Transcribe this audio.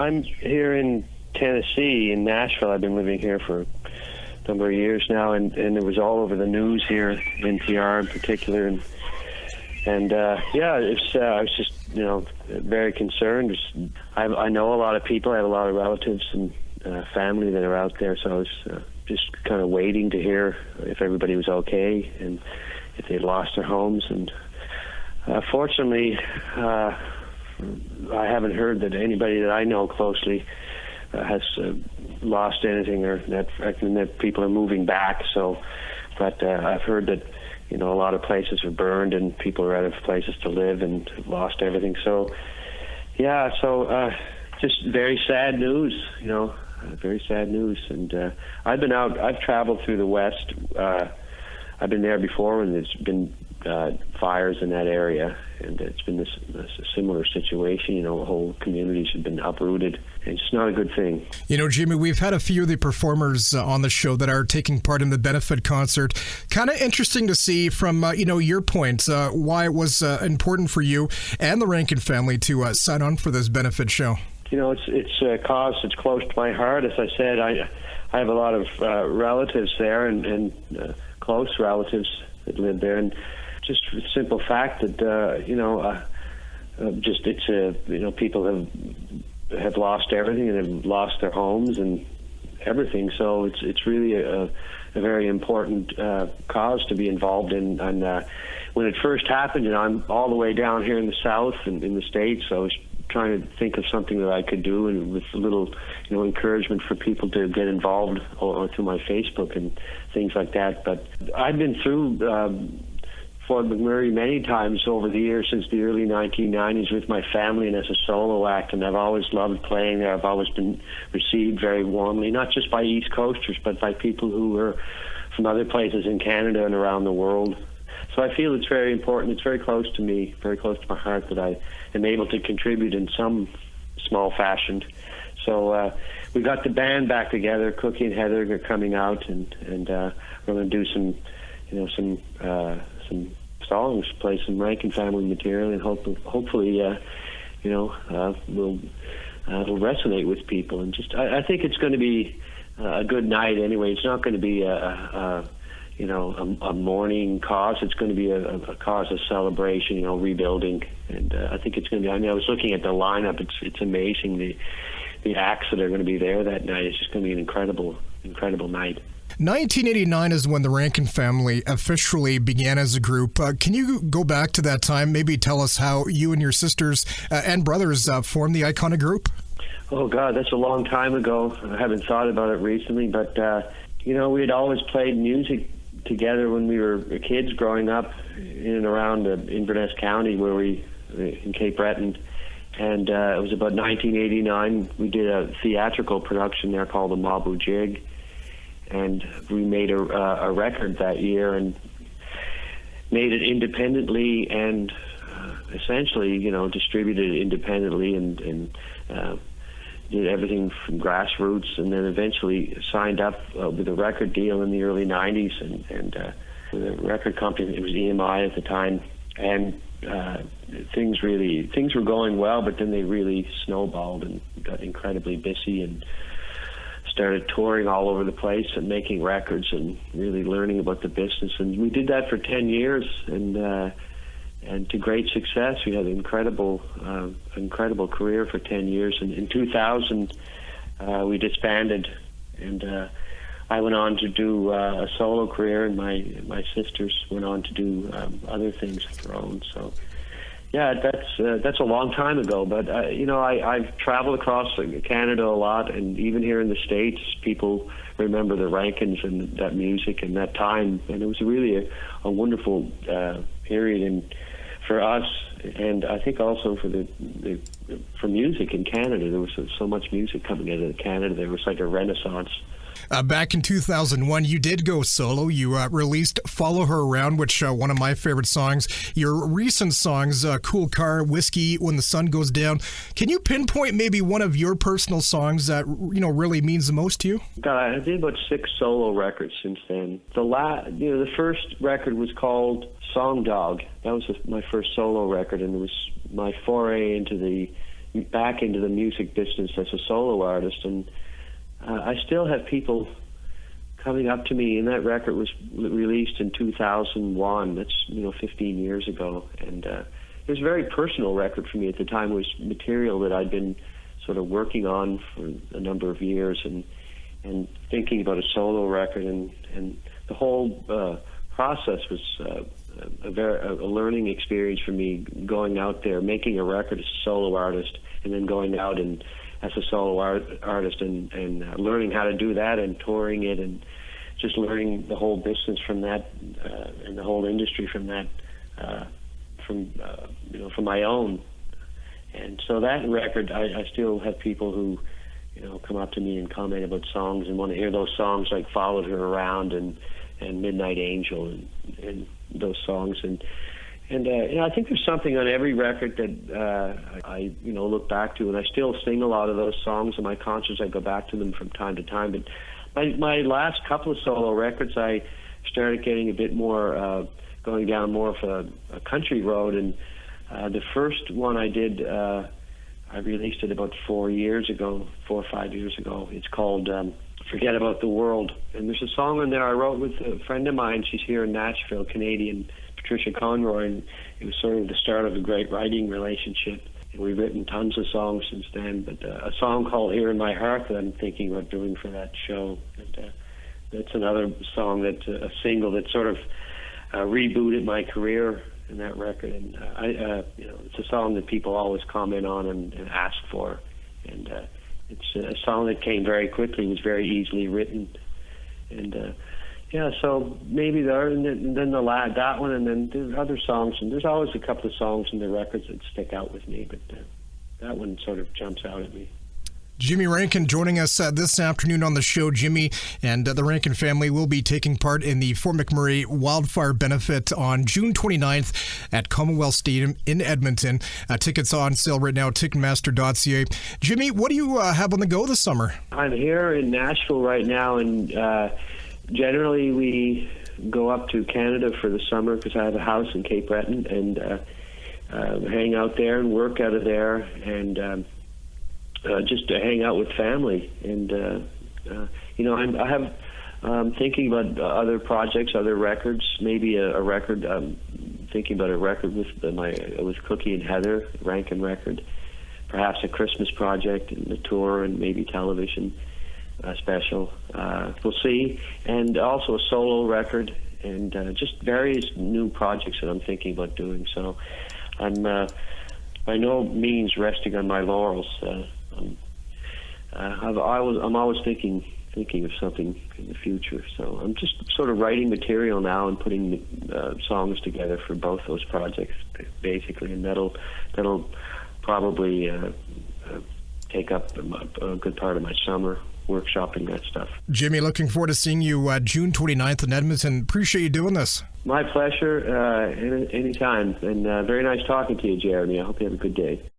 I'm here in Tennessee, in Nashville. I've been living here for a number of years now, and it was all over the news here, NPR in particular, and I was just very concerned. I know a lot of people. I have a lot of relatives and family that are out there, so I was just kind of waiting to hear if everybody was okay and if they lost their homes. And fortunately, I haven't heard that anybody that I know closely has lost anything, or that people are moving back. So, but I've heard that a lot of places are burned and people are out of places to live and have lost everything. So, yeah, just very sad news, very sad news. And I've traveled through the West. I've been there before when there's been fires in that area, and it's been this similar situation. Whole communities have been uprooted. It's just not a good thing. Jimmy, we've had a few of the performers on the show that are taking part in the benefit concert. Kind of interesting to see from, your point, why it was important for you and the Rankin family to sign on for this benefit show. It's a cause that's close to my heart. As I said, I have a lot of relatives there and close relatives that live there, and just the simple fact that people have lost everything and have lost their homes and everything. So it's really a very important cause to be involved in. And when it first happened, I'm all the way down here in the South and in the States, so I was trying to think of something that I could do, and with a little encouragement for people to get involved or through my Facebook and things like that. But I've been through Fort McMurray many times over the years, since the early 1990s, with my family and as a solo act, and I've always loved playing there. I've always been received very warmly, not just by East Coasters, but by people who were from other places in Canada and around the world. So I feel it's very important. It's very close to me, very close to my heart, that I am able to contribute in some small fashion. So we got the band back together. Cookie and Heather are coming out, and we're going to do some songs, play some Rankin family material, and hopefully it'll resonate with people. And just I think it's going to be a good night anyway. It's not going to be a mourning cause. It's going to be a cause of celebration, rebuilding. And I think it's going to be, I was looking at the lineup. It's amazing, the acts that are going to be there that night. It's just going to be an incredible night. 1989 is when the Rankin family officially began as a group. Can you go back to that time? Maybe tell us how you and your sisters and brothers formed the iconic group? Oh, God, that's a long time ago. I haven't thought about it recently, but, we had always played music together when we were kids growing up in and around Inverness County, in Cape Breton. And it was about 1989. We did a theatrical production there called The Mabu Jig. And we made a record that year and made it independently and essentially, distributed it independently and did everything from grassroots, and then eventually signed up with a record deal in the early 90s and with a record company. It was EMI at the time. And things were going well, but then they really snowballed and got incredibly busy and started touring all over the place and making records and really learning about the business. And we did that for 10 years and to great success. We had an incredible career for 10 years. And in 2000, we disbanded, and I went on to do a solo career, and my sisters went on to do other things of their own. So, yeah, that's a long time ago. But I've traveled across Canada a lot, and even here in the States, people remember the Rankins and that music and that time. And it was really a wonderful period for us, and I think also for music in Canada. There was so much music coming out of Canada. There was like a renaissance. Back in 2001, you did go solo. You released Follow Her Around, which one of my favorite songs. Your recent songs, Cool Car, Whiskey, When the Sun Goes Down. Can you pinpoint maybe one of your personal songs that really means the most to you? God, I did about 6 solo records since then. The first record was called Song Dog. That was my first solo record, and it was my foray into the back into the music business as a solo artist, and I still have people coming up to me, and that record was released in 2001. That's 15 years ago, and it was a very personal record for me at the time. It was material that I'd been sort of working on for a number of years, and thinking about a solo record, and the whole process was a learning experience for me, going out there, making a record as a solo artist, and then going out and as a solo artist and learning how to do that, and touring it, and just learning the whole business from that, and the whole industry from that, from my own. And so that record, I still have people who come up to me and comment about songs and want to hear those songs, like Followed Her Around and Midnight Angel and those songs. And I think there's something on every record that I look back to, and I still sing a lot of those songs in my concerts. I go back to them from time to time. But my last couple of solo records, I started getting a bit more, going down more of a country road. And the first one I did, I released it about 4 or 5 years ago. It's called Forget About the World. And there's a song in there I wrote with a friend of mine. She's here in Nashville, Canadian, Patricia Conroy, and it was sort of the start of a great writing relationship. And we've written tons of songs since then, but a song called Here in My Heart that I'm thinking about doing for that show. And that's another song, that's a single that sort of rebooted my career in that record. And it's a song that people always comment on and ask for. And it's a song that came very quickly, was very easily written. And so maybe there, and then that one, and then there's other songs, and there's always a couple of songs in the records that stick out with me, but that one sort of jumps out at me. Jimmy Rankin joining us this afternoon on the show. Jimmy and the Rankin family will be taking part in the Fort McMurray Wildfire Benefit on June 29th at Commonwealth Stadium in Edmonton. Tickets on sale right now, Ticketmaster.ca. Jimmy, what do you have on the go this summer? I'm here in Nashville right now, and generally we go up to Canada for the summer because I have a house in Cape Breton, and hang out there and work out of there, and just to hang out with family. And I'm thinking about other projects, other records, maybe a record. Thinking about a record with Cookie and Heather, Rankin record, perhaps a Christmas project and a tour, and maybe television special. We'll see. And also a solo record, and just various new projects that I'm thinking about doing. So I'm by no means resting on my laurels. I'm always thinking of something in the future. So I'm just sort of writing material now and putting songs together for both those projects, basically, and that'll probably take up a good part of my summer, workshopping that stuff. Jimmy, looking forward to seeing you June 29th in Edmonton. Appreciate you doing this. My pleasure, anytime. And very nice talking to you, Jeremy. I hope you have a good day.